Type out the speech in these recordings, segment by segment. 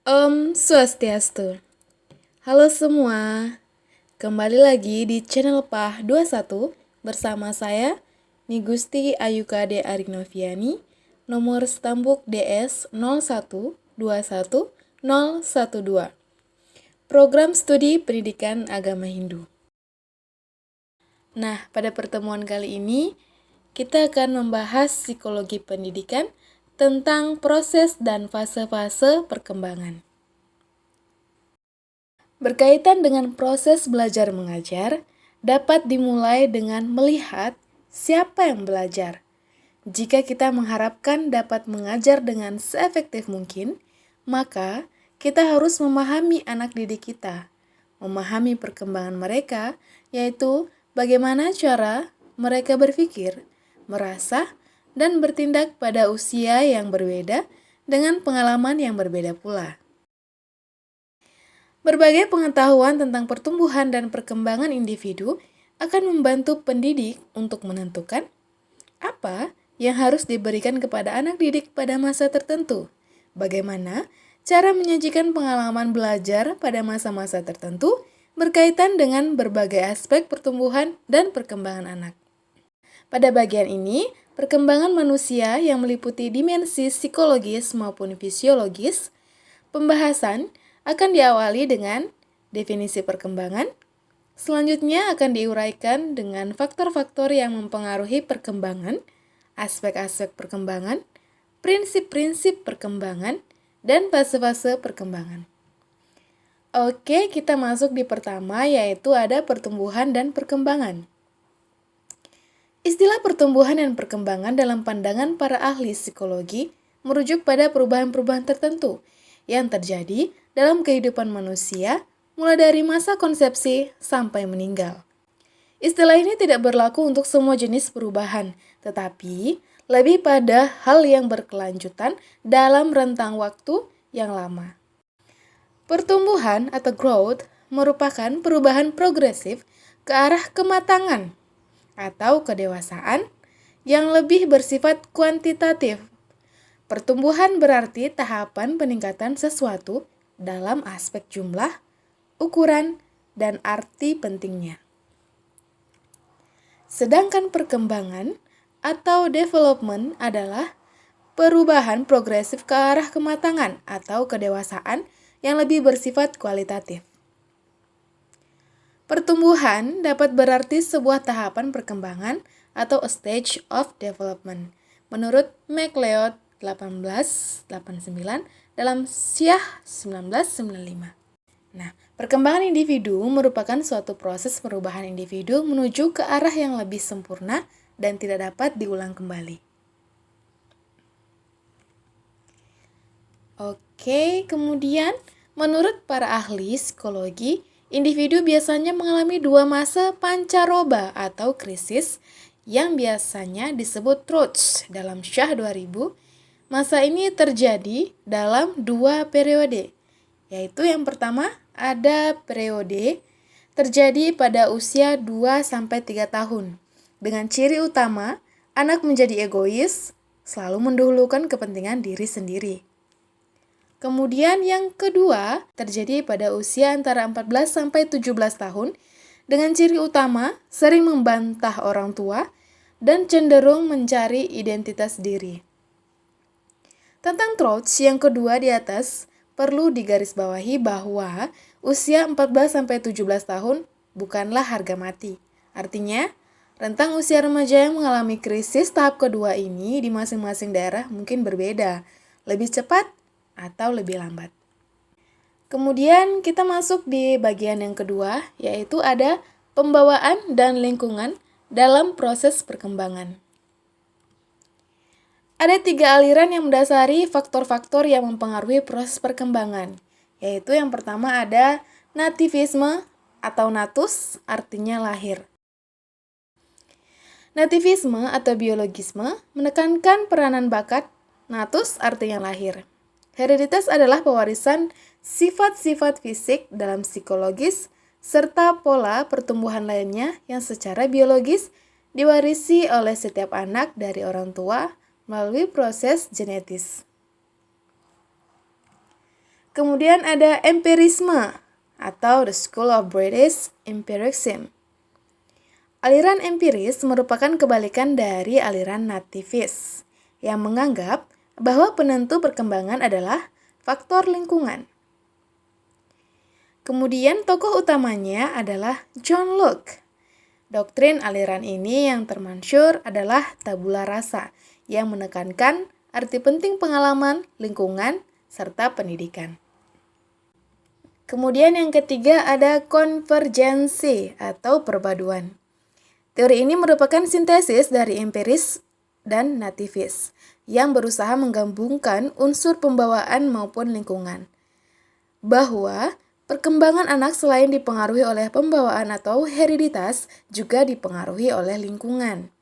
Om Swastiastu. Halo semua, kembali lagi di channel PAH 21 bersama saya, Nigusti Ayukade Arinoviani, nomor stambuk DS 0121012, Program Studi Pendidikan Agama Hindu. Nah, pada pertemuan kali ini, kita akan membahas psikologi pendidikan tentang proses dan fase-fase perkembangan. Berkaitan dengan proses belajar mengajar, dapat dimulai dengan melihat siapa yang belajar. Jika kita mengharapkan dapat mengajar dengan seefektif mungkin, maka kita harus memahami anak didik kita, memahami perkembangan mereka, yaitu bagaimana cara mereka berpikir, merasa, dan bertindak pada usia yang berbeda dengan pengalaman yang berbeda pula. Berbagai pengetahuan tentang pertumbuhan dan perkembangan individu akan membantu pendidik untuk menentukan apa yang harus diberikan kepada anak didik pada masa tertentu. Bagaimana cara menyajikan pengalaman belajar pada masa-masa tertentu berkaitan dengan berbagai aspek pertumbuhan dan perkembangan anak. Pada bagian ini, perkembangan manusia yang meliputi dimensi psikologis maupun fisiologis, pembahasan akan diawali dengan definisi perkembangan. Selanjutnya akan diuraikan dengan faktor-faktor yang mempengaruhi perkembangan, aspek-aspek perkembangan, prinsip-prinsip perkembangan, dan fase-fase perkembangan. Oke, kita masuk di pertama, yaitu ada pertumbuhan dan perkembangan. Istilah pertumbuhan dan perkembangan dalam pandangan para ahli psikologi merujuk pada perubahan-perubahan tertentu yang terjadi dalam kehidupan manusia mulai dari masa konsepsi sampai meninggal. Istilah ini tidak berlaku untuk semua jenis perubahan, tetapi lebih pada hal yang berkelanjutan dalam rentang waktu yang lama. Pertumbuhan atau growth merupakan perubahan progresif ke arah kematangan atau kedewasaan yang lebih bersifat kuantitatif. Pertumbuhan berarti tahapan peningkatan sesuatu dalam aspek jumlah, ukuran, dan arti pentingnya. Sedangkan perkembangan atau development adalah perubahan progresif ke arah kematangan atau kedewasaan yang lebih bersifat kualitatif. Pertumbuhan dapat berarti sebuah tahapan perkembangan atau a stage of development. Menurut MacLeod 1889 dalam Syah 1995. Nah, perkembangan individu merupakan suatu proses perubahan individu menuju ke arah yang lebih sempurna dan tidak dapat diulang kembali. Oke, kemudian menurut para ahli psikologi, individu biasanya mengalami dua masa pancaroba atau krisis yang biasanya disebut truths dalam Syah 2000. Masa ini terjadi dalam dua periode, yaitu yang pertama ada periode terjadi pada usia 2-3 tahun. Dengan ciri utama, anak menjadi egois, selalu mendahulukan kepentingan diri sendiri. Kemudian yang kedua terjadi pada usia antara 14-17 tahun, dengan ciri utama sering membantah orang tua dan cenderung mencari identitas diri. Tentang truths yang kedua di atas, perlu digarisbawahi bahwa usia 14-17 tahun bukanlah harga mati. Artinya, rentang usia remaja yang mengalami krisis tahap kedua ini di masing-masing daerah mungkin berbeda, lebih cepat atau lebih lambat. Kemudian kita masuk di bagian yang kedua, yaitu ada pembawaan dan lingkungan dalam proses perkembangan. Ada 3 aliran yang mendasari faktor-faktor yang mempengaruhi proses perkembangan, yaitu yang pertama ada nativisme atau natus, artinya lahir. Nativisme atau biologisme menekankan peranan bakat, natus artinya lahir. Hereditas adalah pewarisan sifat-sifat fisik dalam psikologis serta pola pertumbuhan lainnya yang secara biologis diwarisi oleh setiap anak dari orang tua melalui proses genetis. Kemudian ada empirisme atau the School of British Empiricism. Aliran empiris merupakan kebalikan dari aliran nativis yang menganggap bahwa penentu perkembangan adalah faktor lingkungan. Kemudian tokoh utamanya adalah John Locke. Doktrin aliran ini yang termasyhur adalah tabula rasa yang menekankan arti penting pengalaman, lingkungan, serta pendidikan. Kemudian yang ketiga ada konvergensi atau perpaduan. Teori ini merupakan sintesis dari empiris dan nativis yang berusaha menggabungkan unsur pembawaan maupun lingkungan. Bahwa perkembangan anak selain dipengaruhi oleh pembawaan atau hereditas juga dipengaruhi oleh lingkungan.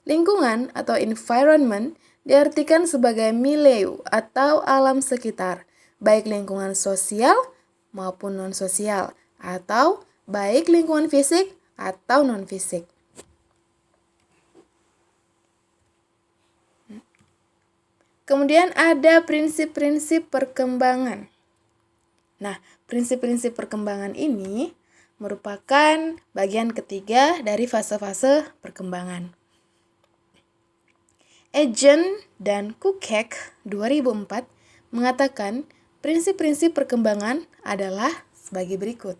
Lingkungan atau environment diartikan sebagai milieu atau alam sekitar, baik lingkungan sosial maupun non-sosial, atau baik lingkungan fisik atau non-fisik. Kemudian ada prinsip-prinsip perkembangan. Nah, prinsip-prinsip perkembangan ini merupakan bagian ketiga dari fase-fase perkembangan. Agent dan Kukek 2004 mengatakan prinsip-prinsip perkembangan adalah sebagai berikut.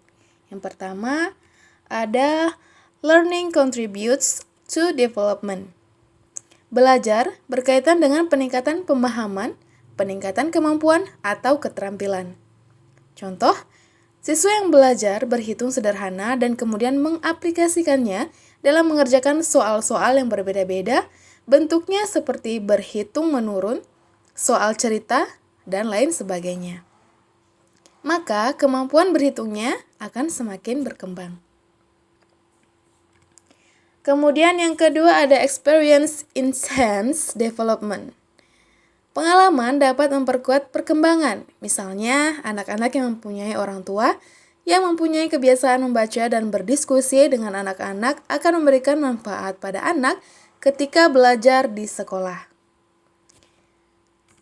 Yang pertama, ada learning contributes to development. Belajar berkaitan dengan peningkatan pemahaman, peningkatan kemampuan, atau keterampilan. Contoh, siswa yang belajar berhitung sederhana dan kemudian mengaplikasikannya dalam mengerjakan soal-soal yang berbeda-beda, bentuknya seperti berhitung menurun, soal cerita, dan lain sebagainya. Maka kemampuan berhitungnya akan semakin berkembang. Kemudian yang kedua ada experience enhance development. Pengalaman dapat memperkuat perkembangan. Misalnya, anak-anak yang mempunyai orang tua yang mempunyai kebiasaan membaca dan berdiskusi dengan anak-anak akan memberikan manfaat pada anak ketika belajar di sekolah.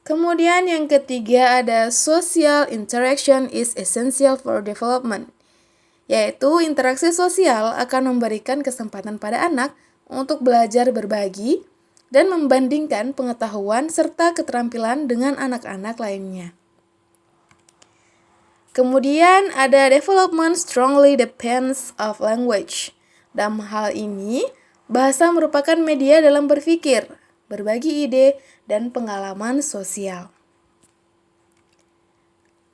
Kemudian yang ketiga ada social interaction is essential for development, yaitu interaksi sosial akan memberikan kesempatan pada anak untuk belajar berbagi dan membandingkan pengetahuan serta keterampilan dengan anak-anak lainnya. Kemudian ada development strongly depends of language. Dalam hal ini, bahasa merupakan media dalam berpikir, berbagi ide, dan pengalaman sosial.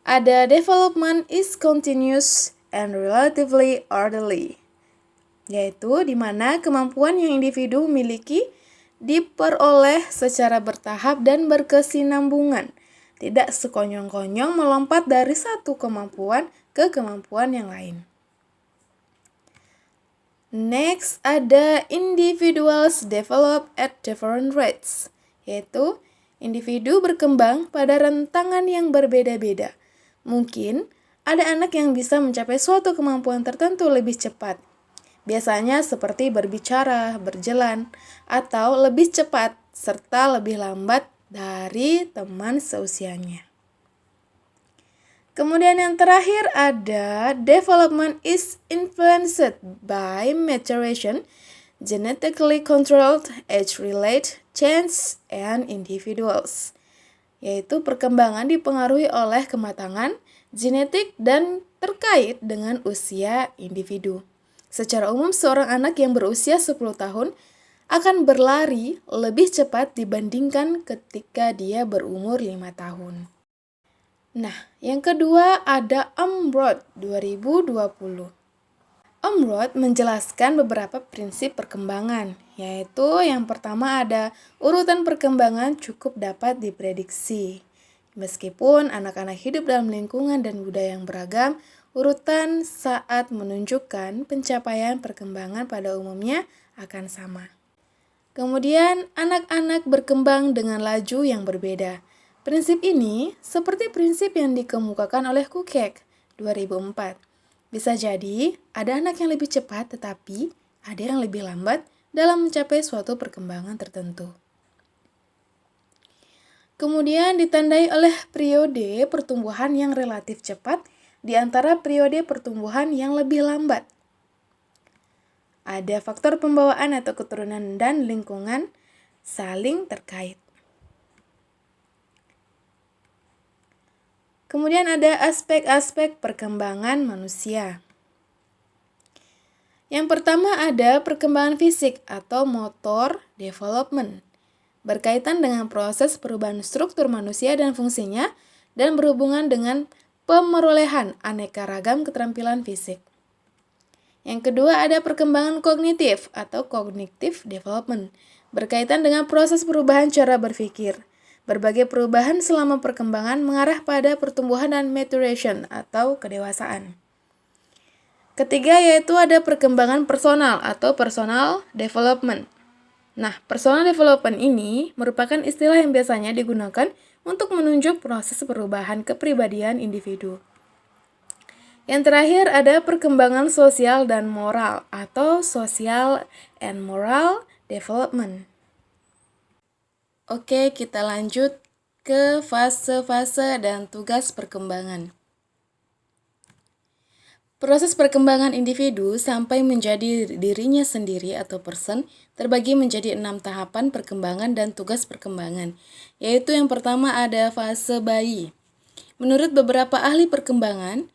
Ada development is continuous and relatively orderly, yaitu di mana kemampuan yang individu miliki diperoleh secara bertahap dan berkesinambungan, tidak sekonyong-konyong melompat dari satu kemampuan ke kemampuan yang lain. Next, ada individuals develop at different rates, yaitu individu berkembang pada rentangan yang berbeda-beda. Mungkin ada anak yang bisa mencapai suatu kemampuan tertentu lebih cepat, biasanya seperti berbicara, berjalan, atau lebih cepat serta lebih lambat dari teman seusianya. Kemudian yang terakhir ada development is influenced by maturation, genetically controlled, age-related change, and individuals, yaitu perkembangan dipengaruhi oleh kematangan, genetik, dan terkait dengan usia individu. Secara umum, seorang anak yang berusia 10 tahun akan berlari lebih cepat dibandingkan ketika dia berumur 5 tahun. Nah, yang kedua ada Omroth 2020. Omroth menjelaskan beberapa prinsip perkembangan, yaitu yang pertama ada urutan perkembangan cukup dapat diprediksi. Meskipun anak-anak hidup dalam lingkungan dan budaya yang beragam, urutan saat menunjukkan pencapaian perkembangan pada umumnya akan sama. Kemudian, anak-anak berkembang dengan laju yang berbeda. Prinsip ini seperti prinsip yang dikemukakan oleh Kukek 2004. Bisa jadi ada anak yang lebih cepat tetapi ada yang lebih lambat dalam mencapai suatu perkembangan tertentu. Kemudian ditandai oleh periode pertumbuhan yang relatif cepat di antara periode pertumbuhan yang lebih lambat. Ada faktor pembawaan atau keturunan dan lingkungan saling terkait. Kemudian ada aspek-aspek perkembangan manusia. Yang pertama ada perkembangan fisik atau motor development, berkaitan dengan proses perubahan struktur manusia dan fungsinya dan berhubungan dengan pemerolehan aneka ragam keterampilan fisik. Yang kedua ada perkembangan kognitif atau cognitive development, berkaitan dengan proses perubahan cara berpikir. Berbagai perubahan selama perkembangan mengarah pada pertumbuhan dan maturation atau kedewasaan. Ketiga yaitu ada perkembangan personal atau personal development. Nah, personal development ini merupakan istilah yang biasanya digunakan untuk menunjuk proses perubahan kepribadian individu. Yang terakhir ada perkembangan sosial dan moral atau social and moral development. Oke, kita lanjut ke fase-fase dan tugas perkembangan. Proses perkembangan individu sampai menjadi dirinya sendiri atau person terbagi menjadi 6 tahapan perkembangan dan tugas perkembangan, yaitu yang pertama ada fase bayi. Menurut beberapa ahli perkembangan,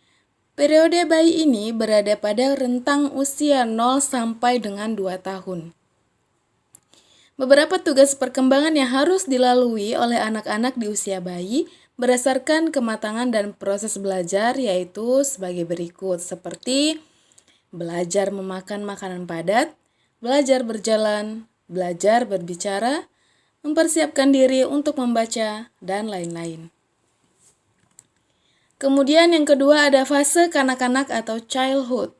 periode bayi ini berada pada rentang usia 0 sampai dengan 2 tahun. Beberapa tugas perkembangan yang harus dilalui oleh anak-anak di usia bayi berdasarkan kematangan dan proses belajar yaitu sebagai berikut, seperti belajar memakan makanan padat, belajar berjalan, belajar berbicara, mempersiapkan diri untuk membaca, dan lain-lain. Kemudian yang kedua ada fase kanak-kanak atau childhood,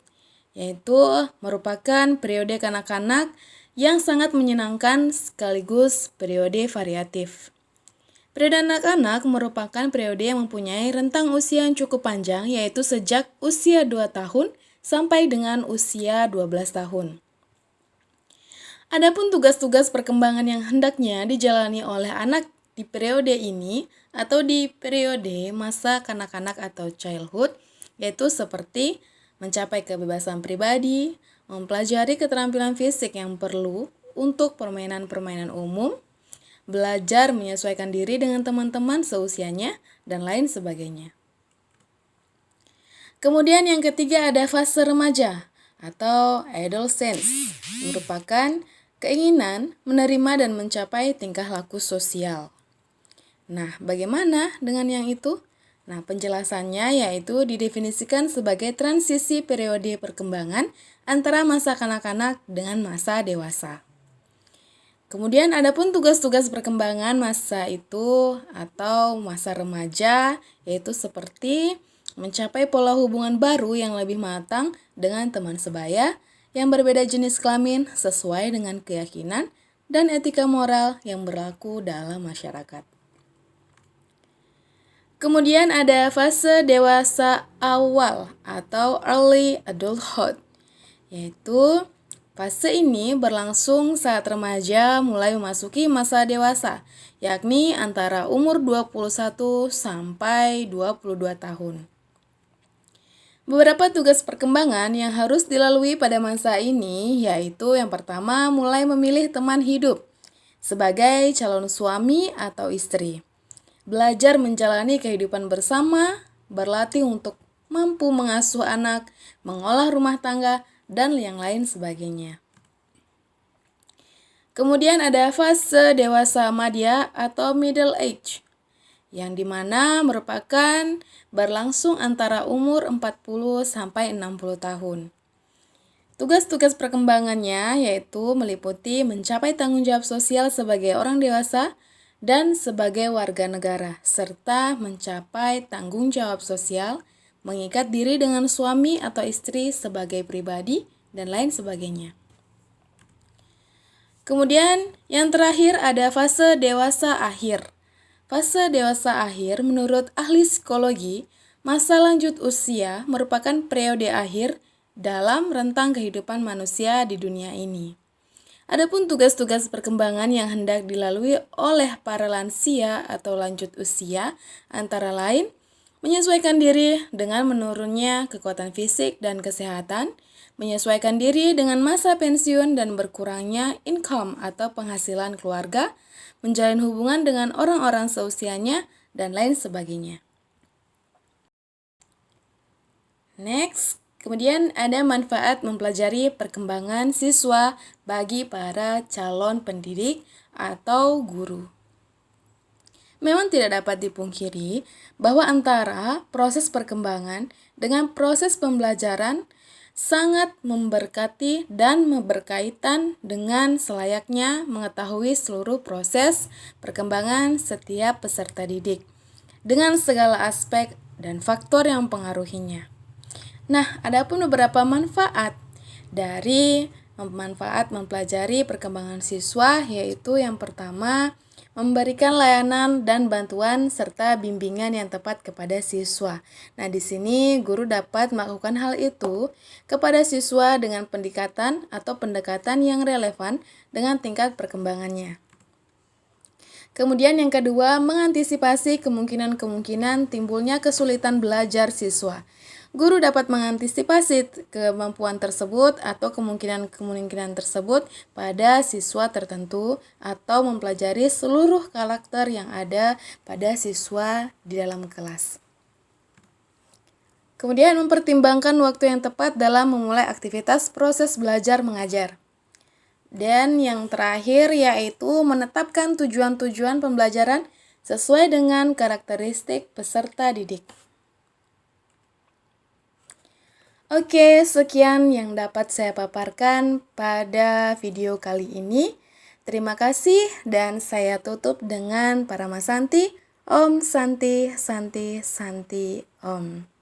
yaitu merupakan periode kanak-kanak yang sangat menyenangkan sekaligus periode variatif. Periode anak-anak merupakan periode yang mempunyai rentang usia yang cukup panjang, yaitu sejak usia 2 tahun sampai dengan usia 12 tahun. Adapun tugas-tugas perkembangan yang hendaknya dijalani oleh anak di periode ini atau di periode masa kanak-kanak atau childhood, yaitu seperti mencapai kebebasan pribadi, mempelajari keterampilan fisik yang perlu untuk permainan-permainan umum, belajar menyesuaikan diri dengan teman-teman seusianya, dan lain sebagainya. Kemudian yang ketiga ada fase remaja atau adolescence, merupakan keinginan menerima dan mencapai tingkah laku sosial. Nah, bagaimana dengan yang itu? Nah, penjelasannya yaitu didefinisikan sebagai transisi periode perkembangan antara masa kanak-kanak dengan masa dewasa. Kemudian adapun tugas-tugas perkembangan masa itu atau masa remaja yaitu seperti mencapai pola hubungan baru yang lebih matang dengan teman sebaya yang berbeda jenis kelamin sesuai dengan keyakinan dan etika moral yang berlaku dalam masyarakat. Kemudian ada fase dewasa awal atau early adulthood, yaitu fase ini berlangsung saat remaja mulai memasuki masa dewasa, yakni antara umur 21 sampai 22 tahun. Beberapa tugas perkembangan yang harus dilalui pada masa ini yaitu yang pertama mulai memilih teman hidup sebagai calon suami atau istri. Belajar menjalani kehidupan bersama, berlatih untuk mampu mengasuh anak, mengolah rumah tangga, dan yang lain sebagainya. Kemudian ada fase dewasa madya atau middle age, yang dimana merupakan berlangsung antara umur 40 sampai 60 tahun. Tugas-tugas perkembangannya yaitu meliputi mencapai tanggung jawab sosial sebagai orang dewasa dan sebagai warga negara, serta mencapai tanggung jawab sosial, mengikat diri dengan suami atau istri sebagai pribadi, dan lain sebagainya. Kemudian yang terakhir ada fase dewasa akhir. Fase dewasa akhir menurut ahli psikologi, masa lanjut usia merupakan periode akhir dalam rentang kehidupan manusia di dunia ini. Adapun tugas-tugas perkembangan yang hendak dilalui oleh para lansia atau lanjut usia antara lain menyesuaikan diri dengan menurunnya kekuatan fisik dan kesehatan, menyesuaikan diri dengan masa pensiun dan berkurangnya income atau penghasilan keluarga, menjalin hubungan dengan orang-orang seusianya, dan lain sebagainya. Next, kemudian ada manfaat mempelajari perkembangan siswa bagi para calon pendidik atau guru. Memang tidak dapat dipungkiri bahwa antara proses perkembangan dengan proses pembelajaran sangat memberkati dan berkaitan dengan selayaknya mengetahui seluruh proses perkembangan setiap peserta didik dengan segala aspek dan faktor yang mempengaruhinya. Nah, ada pun beberapa manfaat dari mempelajari perkembangan siswa, yaitu yang pertama, memberikan layanan dan bantuan serta bimbingan yang tepat kepada siswa. Nah, di sini guru dapat melakukan hal itu kepada siswa dengan pendekatan yang relevan dengan tingkat perkembangannya. Kemudian yang kedua, mengantisipasi kemungkinan-kemungkinan timbulnya kesulitan belajar siswa. Guru dapat mengantisipasi kemampuan tersebut atau kemungkinan-kemungkinan tersebut pada siswa tertentu atau mempelajari seluruh karakter yang ada pada siswa di dalam kelas. Kemudian mempertimbangkan waktu yang tepat dalam memulai aktivitas proses belajar mengajar. Dan yang terakhir yaitu menetapkan tujuan-tujuan pembelajaran sesuai dengan karakteristik peserta didik. Oke, sekian yang dapat saya paparkan pada video kali ini. Terima kasih dan saya tutup dengan Paramasanti. Om Santi Santi Santi Om.